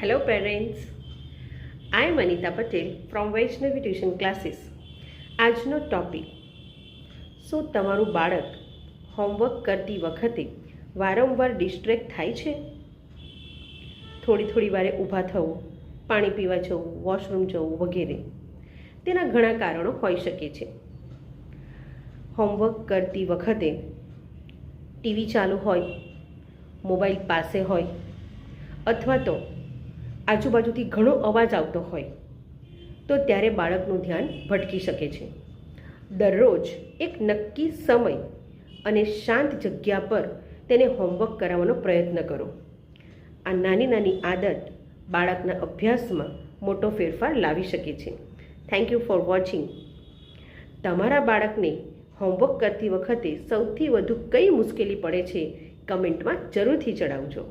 Hello parents, I am Anita Patel from Vaishnavi tuition classes. આજનો topic, શું તમારું બાળક હોમવર્ક કરતી વખતે વારંવાર ડિસ્ટ્રેક્ટ થાય છે? થોડી વારે ઊભા થવું, પાણી પીવા જવું, વોશરૂમ જવું વગેરે. તેના ઘણા કારણો હોઈ શકે છે. હોમવર્ક કરતી વખતે ટીવી ચાલુ હોય, મોબાઈલ પાસે હોય, અથવા તો આજુબાજુથી ઘણો અવાજ આવતો હોય તો ત્યારે બાળકનું ધ્યાન ભટકી શકે છે. દરરોજ એક નક્કી સમય અને શાંત જગ્યા પર તેને હોમવર્ક કરાવવાનો પ્રયત્ન કરો. આ નાની આદત બાળકના અભ્યાસમાં મોટો ફેરફાર લાવી શકે છે. Thank you for watching. તમારા બાળકને હોમવર્ક કરતી વખતે સૌથી વધુ કઈ મુશ્કેલી પડે છે કમેન્ટમાં જરૂરથી જણાવજો.